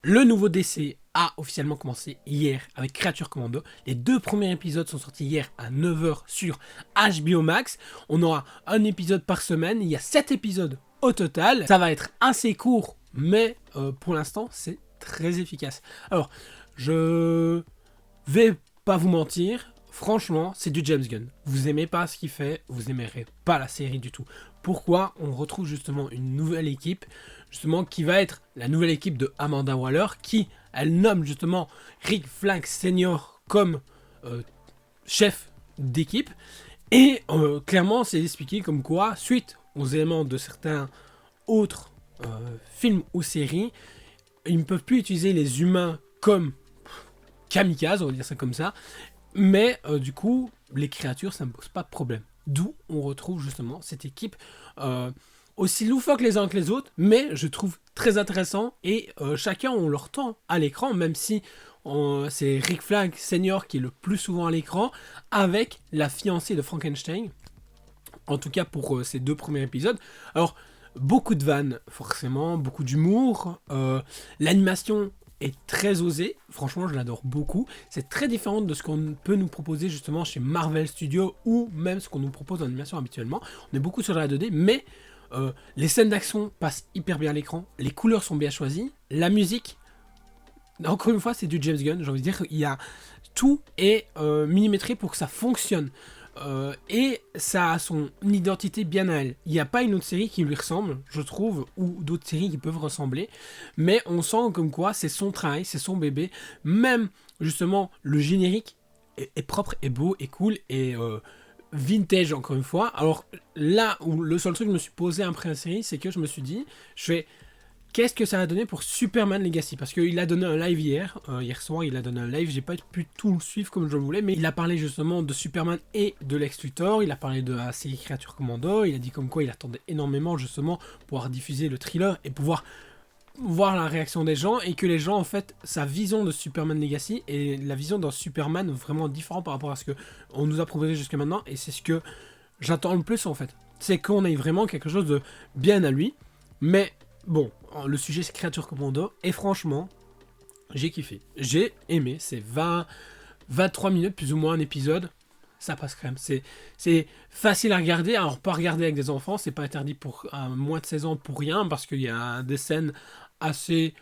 Le nouveau DC a officiellement commencé hier avec Creature Commando. Les 2 premiers épisodes sont sortis hier à 9h sur HBO Max. On aura un épisode par semaine. Il y a 7 épisodes au total. Ça va être assez court, mais pour l'instant, c'est très efficace. Alors, je vais pas vous mentir. Franchement, c'est du James Gunn. Vous aimez pas ce qu'il fait, vous aimerez pas la série du tout. Pourquoi on retrouve justement une nouvelle équipe, justement qui va être la nouvelle équipe de Amanda Waller, qui elle nomme justement Rick Flag Senior comme chef d'équipe. Et clairement, c'est expliqué comme quoi, suite aux éléments de certains autres films ou séries, ils ne peuvent plus utiliser les humains comme kamikazes, on va dire ça comme ça. Mais du coup, les créatures, ça ne pose pas de problème. D'où on retrouve justement cette équipe aussi loufoque les uns que les autres, mais je trouve très intéressant et chacun ont leur temps à l'écran, même si c'est Rick Flag Senior qui est le plus souvent à l'écran, avec la fiancée de Frankenstein, en tout cas pour ces 2 premiers épisodes. Alors, beaucoup de vannes, forcément, beaucoup d'humour, l'animation est très osée, franchement je l'adore beaucoup, c'est très différent de ce qu'on peut nous proposer justement chez Marvel Studios ou même ce qu'on nous propose en animation habituellement. On est beaucoup sur la 2D, mais les scènes d'action passent hyper bien à l'écran, les couleurs sont bien choisies, la musique, encore une fois c'est du James Gunn, j'ai envie de dire, tout est millimétré pour que ça fonctionne. Et ça a son identité bien à elle. Il n'y a pas une autre série qui lui ressemble, je trouve, ou d'autres séries qui peuvent ressembler, mais on sent comme quoi c'est son travail, c'est son bébé. Même justement le générique est propre, est beau, est cool, et vintage encore une fois. Alors là où le seul truc que je me suis posé après la série, c'est que je me suis dit, qu'est-ce que ça va donner pour Superman Legacy? Parce qu'il a donné un live hier soir, il a donné un live, j'ai pas pu tout le suivre comme je le voulais, mais il a parlé justement de Superman et de Lex Luthor, il a parlé de la série Creature Commando, il a dit comme quoi il attendait énormément justement pour pouvoir diffuser le thriller et pouvoir voir la réaction des gens, et que les gens en fait, sa vision de Superman Legacy est la vision d'un Superman vraiment différent par rapport à ce que on nous a proposé jusqu'à maintenant, et c'est ce que j'attends le plus en fait. C'est qu'on ait vraiment quelque chose de bien à lui, mais bon, le sujet c'est Creature Commando, et franchement, j'ai kiffé. J'ai aimé, c'est 23 minutes plus ou moins un épisode, ça passe quand même. C'est facile à regarder, alors pas regarder avec des enfants, c'est pas interdit pour moins de 16 ans pour rien, parce qu'il y a des scènes assez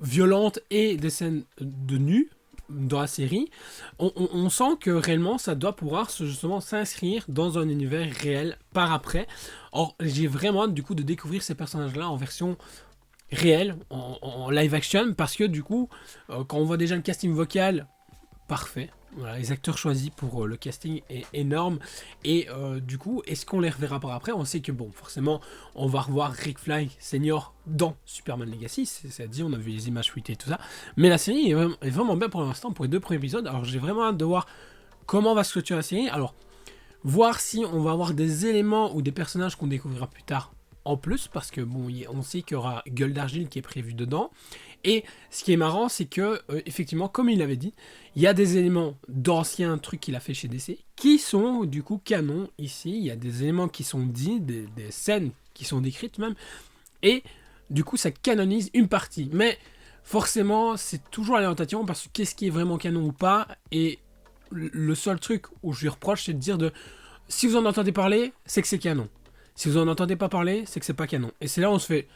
violentes et des scènes de nu dans la série. On sent que réellement ça doit pouvoir justement s'inscrire dans un univers réel par après. Or, j'ai vraiment hâte du coup de découvrir ces personnages-là en version réelle, en live action, parce que du coup, quand on voit déjà le casting vocal, parfait. Voilà, les acteurs choisis pour le casting est énorme, et du coup, est-ce qu'on les reverra par après? On sait que bon, forcément, on va revoir Rick Flag Senior dans Superman Legacy, c'est dit, on a vu les images fuitées et tout ça, mais la série est vraiment bien pour l'instant pour les 2 premiers épisodes. Alors j'ai vraiment hâte de voir comment va se clôturer la série, alors voir si on va avoir des éléments ou des personnages qu'on découvrira plus tard en plus, parce que bon, on sait qu'il y aura Gueule d'Argile qui est prévu dedans. Et ce qui est marrant, c'est que effectivement, comme il l'avait dit, il y a des éléments d'anciens trucs qu'il a fait chez DC qui sont du coup canon ici. Il y a des éléments qui sont dits, des scènes qui sont décrites même, et du coup ça canonise une partie. Mais forcément, c'est toujours à l'orientation, parce que qu'est-ce qui est vraiment canon ou pas. Et le seul truc où je lui reproche, c'est de dire si vous en entendez parler, c'est que c'est canon. Si vous en entendez pas parler, c'est que c'est pas canon. Et c'est là où on se fait,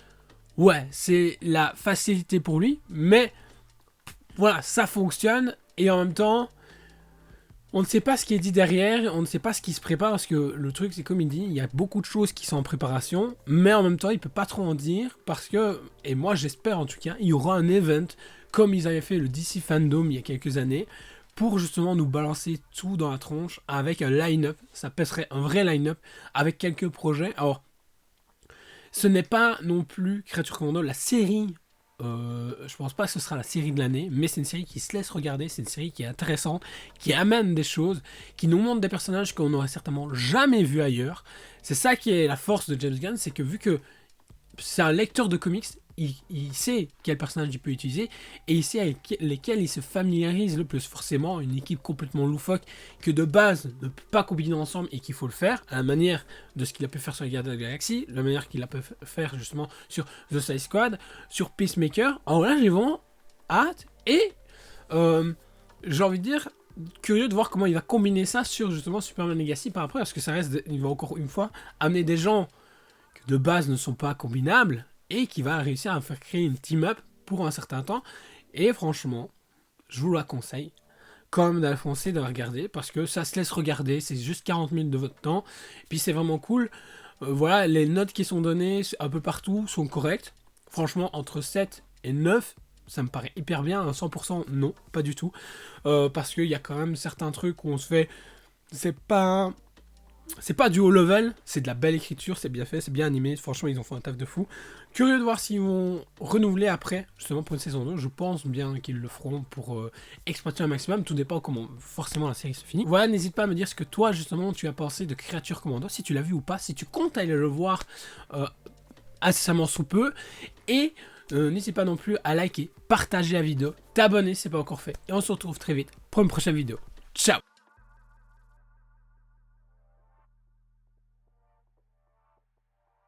ouais, c'est la facilité pour lui, mais voilà, ça fonctionne, et en même temps, on ne sait pas ce qui est dit derrière, on ne sait pas ce qui se prépare, parce que le truc, c'est comme il dit, il y a beaucoup de choses qui sont en préparation, mais en même temps, il peut pas trop en dire, parce que, et moi j'espère en tout cas, il y aura un event, comme ils avaient fait le DC Fandom il y a quelques années, pour justement nous balancer tout dans la tronche avec un line-up. Ça pèserait un vrai line-up avec quelques projets. Alors, ce n'est pas non plus Creature Commando, la série. Je pense pas que ce sera la série de l'année, mais c'est une série qui se laisse regarder, c'est une série qui est intéressante, qui amène des choses, qui nous montre des personnages qu'on n'aurait certainement jamais vus ailleurs. C'est ça qui est la force de James Gunn, c'est que vu que c'est un lecteur de comics, il sait quel personnage il peut utiliser et il sait avec lesquels il se familiarise le plus. Forcément, une équipe complètement loufoque que de base ne peut pas combiner ensemble et qu'il faut le faire, à la manière de ce qu'il a pu faire sur les Gardiens de la Galaxie, la manière qu'il a pu faire justement sur The Suicide Squad, sur Peacemaker. Alors là, j'ai vraiment hâte et j'ai envie de dire, curieux de voir comment il va combiner ça sur justement Superman Legacy par après, parce que ça reste, il va encore une fois amener des gens qui de base ne sont pas combinables et qui va réussir à faire créer une team-up pour un certain temps. Et franchement, je vous la conseille quand même d'aller foncer, de la regarder, parce que ça se laisse regarder, c'est juste 40 minutes de votre temps, et puis c'est vraiment cool. Voilà, les notes qui sont données un peu partout sont correctes. Franchement, entre 7 et 9, ça me paraît hyper bien. À 100%, non, pas du tout. Parce qu'il y a quand même certains trucs où on se fait... C'est pas du haut level, c'est de la belle écriture, c'est bien fait, c'est bien animé. Franchement, ils ont fait un taf de fou. Curieux de voir s'ils vont renouveler après, justement pour une saison 2. Je pense bien qu'ils le feront pour exploiter un maximum. Tout dépend comment forcément la série se finit. Voilà, n'hésite pas à me dire ce que toi, justement, tu as pensé de Creature Commando, si tu l'as vu ou pas, si tu comptes aller le voir incessamment sous peu. Et n'hésite pas non plus à liker, partager la vidéo, t'abonner si c'est pas encore fait. Et on se retrouve très vite pour une prochaine vidéo. Ciao!